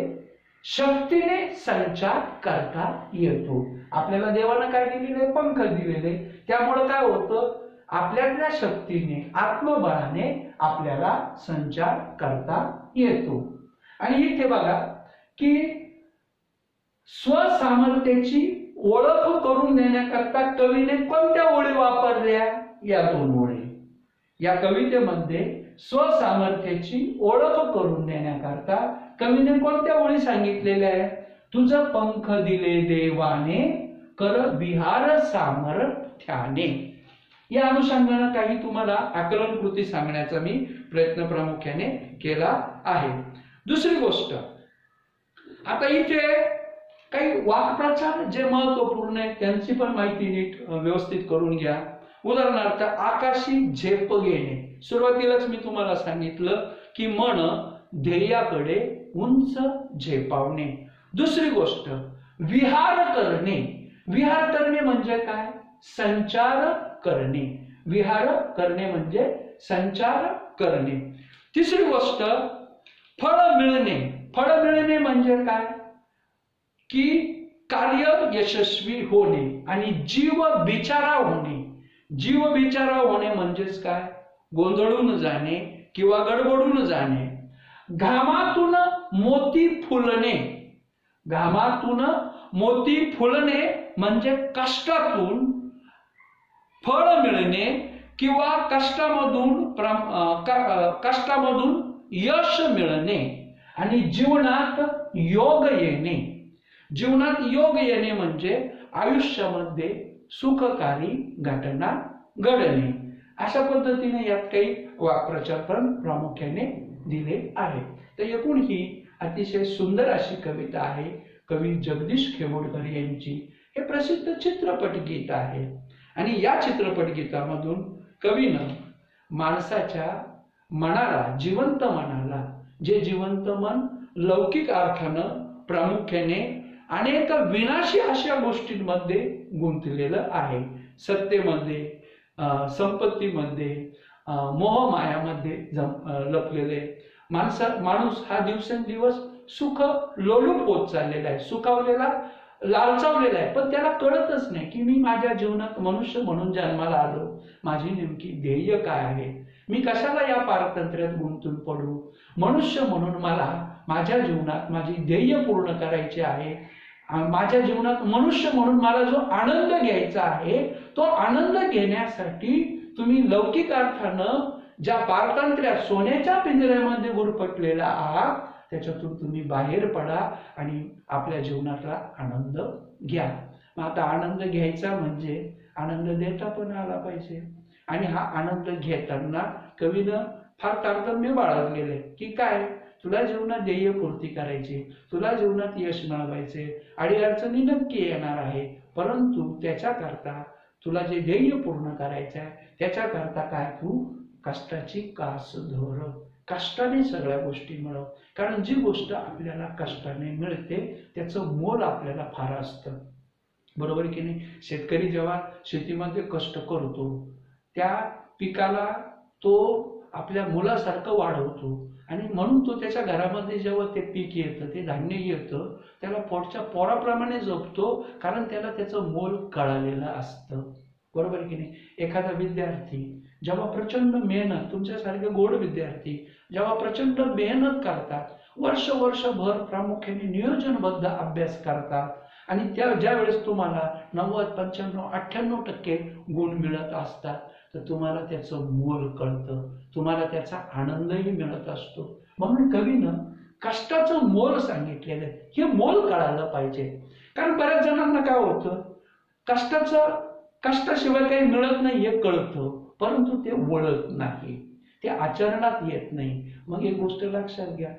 शक्तीने संचार करता येतो. आपल्याला देवानं काय दिलेले, पंख दिलेले. त्यामुळे काय होतं, आपल्यातल्या शक्तीने, आत्मबळाने आपल्याला संचार करता येतो. आणि इथे बघा की स्वसामर्थ्याची ओळख करून देण्याकरता कवीने कोणत्या ओळी वापरल्या, या दोन ओळी. या कवितेमध्ये स्वसामर्थ्याची ओळख करून देण्याकरता कवीने कोणत्या ओळी सांगितलेल्या आहे, तुझं पंख दिले देवाने, कर विहार सामर्थ्याने. या अनुषंगाने काही तुम्हाला आकलन कृती सांगण्याचा मी प्रयत्न प्रामुख्याने केला आहे. दुसरी गोष्ट, आता इथे काही वाक्प्रचार जे महत्वपूर्ण आहे त्यांची पण माहिती नीट व्यवस्थित करून घ्या. उदाहरणार्थ, आकाशी झेप घेणे. सुरुवातीलाच मी तुम्हाला सांगितलं की मन ध्येयाकडे उंच झेपावणे. दुसरी गोष्ट, विहार करणे. विहार करणे म्हणजे काय, संचार करणे. विहार करणे म्हणजे संचार करणे. तिसरी गोष्ट, फळ मिळणे. फळ मिळणे म्हणजे काय, की कार्य यशस्वी होणे आणि जीव बिचारा होणे. जीव बिचारा होणे म्हणजेच काय, गोंधळून जाणे किंवा गडबडून जाणे. घामातून मोती फुलणे. घामातून मोती फुलणे म्हणजे कष्टातून फळ मिळणे किंवा कष्टामधून यश मिळणे. आणि जीवनात योग येणे. जीवनात योग येणे म्हणजे आयुष्यामध्ये सुखकारी घटना घडणे. अशा पद्धतीने यात काही वाक्प्रचार पण प्रामुख्याने दिले आहेत. तर एकूण ही अतिशय सुंदर अशी कविता आहे कवी जगदीश खेमोडकर यांची. हे प्रसिद्ध चित्रपट गीत आहे आणि या चित्रपट गीतामधून कवीनं माणसाच्या मनाला, जिवंत मनाला, जे जिवंत मन लौकिक अर्थानं प्रामुख्याने अनेक विनाशी अशा गोष्टींमध्ये गुंतलेलं आहे. सत्तेमध्ये, संपत्तीमध्ये, मोहमायामध्ये लपलेले माणूस हा दिवसेंदिवस सुख लोलूप होत चाललेला आहे, सुखावलेला, लालचावलेला आहे. पण त्याला कळतच नाही की मी माझ्या जीवनात मनुष्य म्हणून जन्माला आलो, माझी नेमकी ध्येय काय आहे, मी कशाला या पारतंत्र्यात गुंतून पडू. मनुष्य म्हणून मला माझ्या जीवनात माझी ध्येय पूर्ण करायची आहे. माझ्या जीवनात मनुष्य म्हणून मला जो आनंद घ्यायचा आहे, तो आनंद घेण्यासाठी तुम्ही लौकिक अर्थानं ज्या पारतंत्र्यात, सोन्याच्या पिंजऱ्यामध्ये गुरफटलेला आहात, त्याच्यातून तुम्ही बाहेर पडा आणि आपल्या जीवनातला आनंद घ्या. मग आता आनंद घ्यायचा म्हणजे आनंद देता पण आला पाहिजे. आणि हा आनंद घेताना कवीनं फार तारतम्य बाळगलेलं आहे की काय, तुला जीवनात ध्येयपूर्ती करायची, तुला जीवनात यश मिळवायचे, अडीअडचणी नक्की येणार आहे, परंतु त्याच्याकरता तुला जे ध्येय पूर्ण करायचं आहे त्याच्याकरता काय, तू कष्टाची कास धर, कष्टाने सगळ्या गोष्टी मिळव. कारण जी गोष्ट आपल्याला कष्टाने मिळते त्याचं मोल आपल्याला फार असतं, बरोबर की नाही. शेतकरी जेव्हा शेतीमध्ये कष्ट करतो, त्या पिकाला तो आपल्या मुलासारखं वाढवतो आणि म्हणून तो त्याच्या घरामध्ये जेव्हा ते पीक येतं, ते धान्य येतं, त्याला पोटच्या पोराप्रमाणे जपतो, कारण त्याला त्याचं मोल कळालेलं असतं. बरोबर की नाही? एखादा विद्यार्थी जेव्हा प्रचंड मेहनत, तुमच्यासारखे गोड विद्यार्थी जेव्हा प्रचंड मेहनत करतात, वर्षभर प्रामुख्याने नियोजनबद्ध अभ्यास करतात आणि ज्या वेळेस तुम्हाला 90, 95, 98% गुण मिळत असतात, तर तुम्हाला त्याचं मोल कळतं, तुम्हाला त्याचा आनंदही मिळत असतो. म्हणून कवीनं कष्टाचं मोल सांगितलेलं आहे. हे मोल कळायला पाहिजे. कारण बऱ्याच जणांना काय होतं, कष्टाशिवाय काही मिळत नाही हे कळतं, परंतु ते वळत नाही, ते आचरणात येत नाही. मग एक गोष्ट लक्षात घ्या,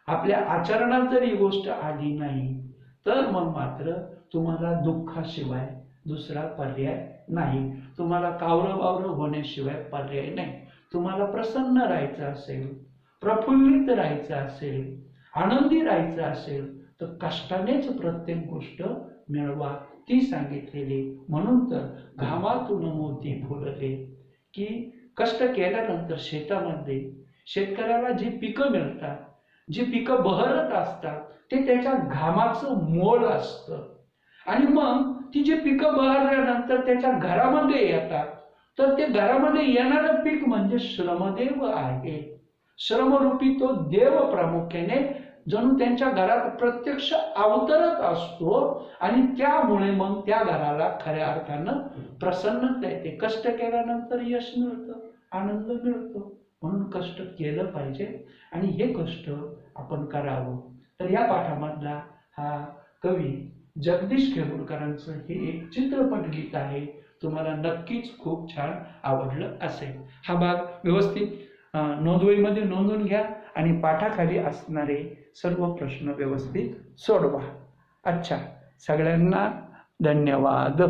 आपल्या आचरणात जर ही गोष्ट आली नाही तर मग मात्र तुम्हाला दुःखाशिवाय दुसरा पर्याय नाही, तुम्हाला कावरं होण्याशिवाय पर्याय नाही. तुम्हाला प्रसन्न राहायचं असेल, प्रफुल्लित राहायचं असेल, आनंदी राहायचं असेल तर कष्टानेच प्रत्येक गोष्ट मिळवा, ती सांगितलेली. म्हणून तर घामातून मोती फुलले, की कष्ट केल्यानंतर शेतामध्ये शेतकऱ्याला जी पिकं मिळतात, जी पिकं बहरत असतात, ते त्याच्या घामाचं मोल असतं. आणि मग ती जी पिकं बहरल्यानंतर त्याच्या घरामध्ये येतात, तर ते घरामध्ये येणारं पीक म्हणजे श्रमदेव आहे. श्रमरूपी तो देव प्रामुख्याने जणू त्यांच्या घरात प्रत्यक्ष अवतरत असतो आणि त्यामुळे मग त्या घराला खऱ्या अर्थानं प्रसन्नता येते. कष्ट केल्यानंतर यश मिळतं, आनंद मिळतो. म्हणून कष्ट केलं पाहिजे आणि हे कष्ट आपण करावं. तर या पाठामधला हा कवी जगदीश खेरुडकरांचं हे एक चित्रपट गीत आहे. तुम्हाला नक्कीच खूप छान आवडलं असेल. हा भाग व्यवस्थित नोंदवहीमध्ये नोंदवून घ्या आणि पाठाखाली असणारे सर्व प्रश्न व्यवस्थित सोडवा. अच्छा, सगळ्यांना धन्यवाद.